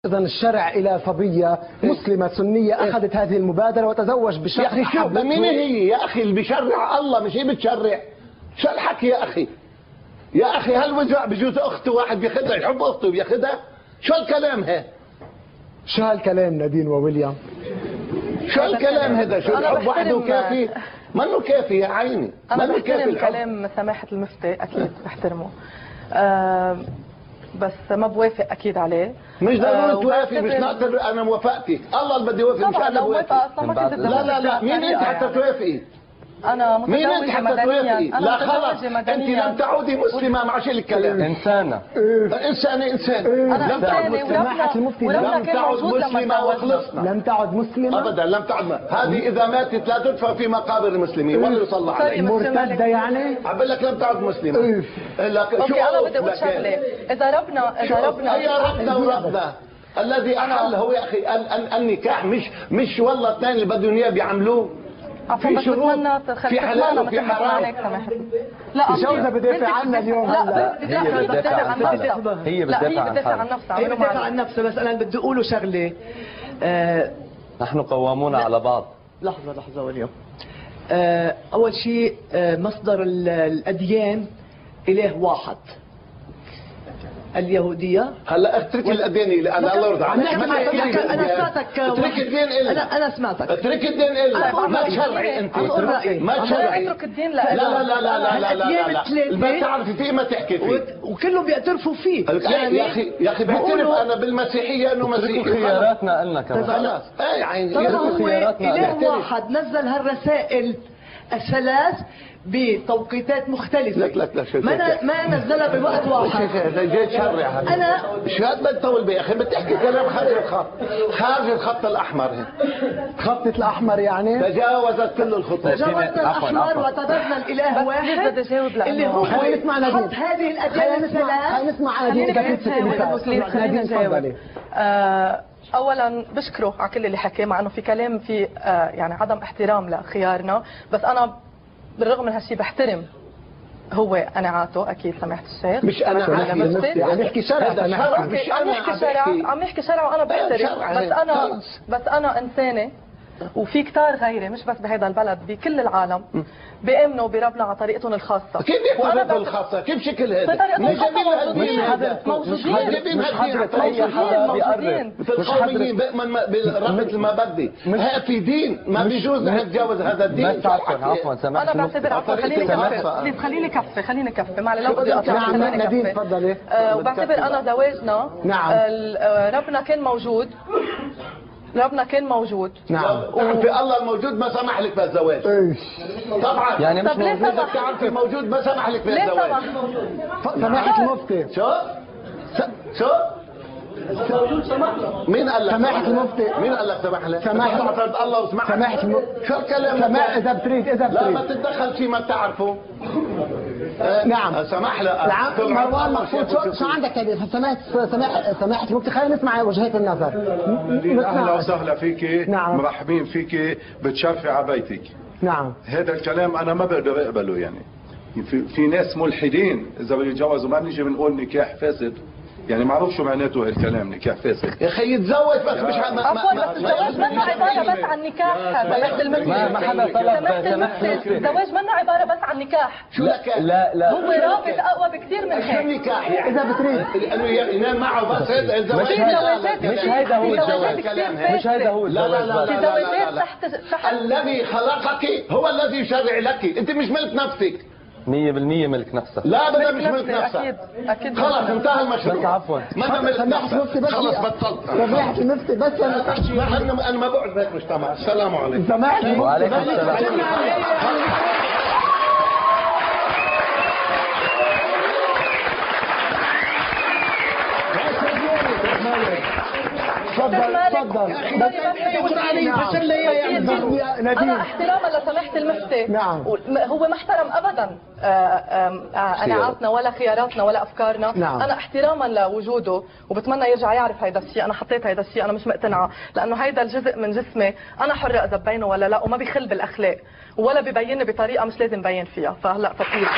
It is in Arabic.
إذا الشرع إلى صبية مسلمة سنية أخذت هذه المبادرة وتزوج بشخص. يا أخي شو مين هي يا أخي اللي بيشرع؟ الله مش هي بتشرع. شو الحكي يا أخي؟ يا أخي هالوجع بجوز أخته واحد بياخذها يحب أخته بياخذها؟ شو الكلام هذا؟ شو هالكلام نادين وويليام؟ شو الكلام هذا؟ شو الحب وحده كافي؟ منه كافي يا عيني. أنا بحترم كلام سماحة المفتي أكيد بحترمه. بس ما بوافق اكيد عليه. مش ضروري توافقي، مش نعتبر انا موافقتك، الله اللي بده يوافق مش انا بوافق. لا مين انت حتى توافقي؟ انا متزوجة مدنيا. لا خلص انت لم تعودي مسلمة مع شيء الكلام. انسانة لم تعد مسلمة. لم تعد مسلمة وخلصنا. لم تعد مسلمة ابدا لم تعد. هذه اذا ماتت لا تدفن في مقابر المسلمين ولا يصلى عليها. مرتدة يعني؟ عم لك لم تعد مسلمة. اوكي انا بدي اقول شغلة، اذا ربنا يا ربنا وربنا الذي احل هو يا اخي النكاح مش والله اثنين اللي بدهم اياه بيعملوه. في شروط في حلال وفي حرام. لا جوزها بدافع عنها اليوم. لا هي بتدافع عن نفسها. هي بتدافع عن نفسها. هي بتدافع عن نفسها. بس انا بدي اقوله شغله. نحن قوامون على بعض. لحظه واليوم. اول شيء مصدر الاديان اله واحد. اليهودية. هلا اترك الاديان اللي انا الله يرضى عنك. انا سمعتك. اترك الدين إلنا. انا سمعتك. اترك الدين إلنا. ما تشرعي انت. ما تشرعي. اترك الدين لا لا لا لا لا لا لا. ما تعرفي فيه ما تحكي فيه. وكلهم بيعترفوا فيه. يعني يا اخي بعترف انا بالمسيحية انه مسيحي. خياراتنا لنا كمان. خلاص. اي عيني. اله واحد نزل هالرسائل الثلاث بتوقيتات مختلفة. لا ما نزلها بوقت واحد. جاي تشرع هذا. انا شو هاد بتطول بيه يا اخي؟ بتحكي كلام خارج الخط. خارج الخط الاحمر هنا. خطة الاحمر يعني؟ تجاوزت كل الخطوط. تجاوزنا الاحمر وتبدنا الاله واحد اللي هو خلينا نسمع نادين. حط هذه الاديان الثلاث. خلينا نسمع نادين. تفضلي. اولا بشكره على كل اللي حكاه، مع انه في كلام في يعني عدم احترام لخيارنا، بس انا بالرغم من هالشيء بحترم هو قناعاته. اكيد سماحة الشيخ مش انا عم يحكي شرع. عم يحكي شرع وانا بحترم. بس انا انسانه وفي كتار غيري مش بس بهذا البلد بكل العالم بيامنوا بربنا على طريقتهم الخاصه. كيف بطريقتهم الخاصه؟ كيف شكل هذا؟ موجودين القوميين بأمن بربة المبادئ. في دين ما بيجوز نتجاوز هذا الدين. عفوا انا بعتبر خليني كفي معلش لو بدي اقطع. نادين تفضلي. وبعتبر انا زواجنا ربنا كان موجود. نعم. في الله الموجود ما سمح لك بالزواج. طبعا. يعني مش موجود. اذا بتعرفي موجود ما سمح لك بالزواج. سماحة المفتي. شو؟ مين قال لك؟ سماحة المفتي. مين قال لك سمح لك؟ سماحة الله وسمح. سماحة المفتي. شو الكلام؟ إذا بتريد لا ما تتدخل فيما بتعرفه. نعم. سمح له. مروان مقصود شو عندك يا سماحة المفتي؟ خلينا نسمع وجهات النظر. اهلا وسهلا فيكي. نعم. مرحبين فيكي. بتشرفي على بيتك. نعم. هذا الكلام انا ما بقدر اقبله. يعني في ناس ملحدين اذا بده يتجوزوا ما بنيجي بنقول نكاح فاسد. يعني ما بعرف شو معناته هالكلام نكاح فاسد. يا اخي يتزوج بس مش عفوا بس الزواج منه عباره بس عن نكاح. سماحة المفتي ما حدا طلب. الزواج منه عباره بس عن نكاح. شو لك؟ لا هو رابط اقوى بكثير من هيك. شو النكاح يعني؟ إذا بتريد انه ينام معه بس هذا الزواج. مش هيدا هو الزواج. مش هيدا هو الزواج. لا الذي خلقك هو الذي يشرع لك. انت مش ملك نفسك. 100% ملك نفسك. لا ابدا مش ملك نفسك. اكيد خلص انتهى المشروع. بس عفوا ما ملك نفسك. خلص بطلت. سماحة المفتي بس انا ما بقعد بهيك مجتمع. السلام عليكم. سماحة المفتي. وعليكم السلام. تفضل. انا احتراما لسماحة المفتي. نعم. هو ما احترم ابدا قناعاتنا ولا خياراتنا ولا افكارنا. نعم. انا احتراما لوجوده وبتمنى يرجع يعرف هيدا الشيء. انا حطيت هيدا الشيء، انا مش مقتنعه لانه هيدا الجزء من جسمي انا حره اذا ببينه ولا لا، وما بيخل بالاخلاق ولا ببينني بطريقه مش لازم بين فيها. فهلا فبليز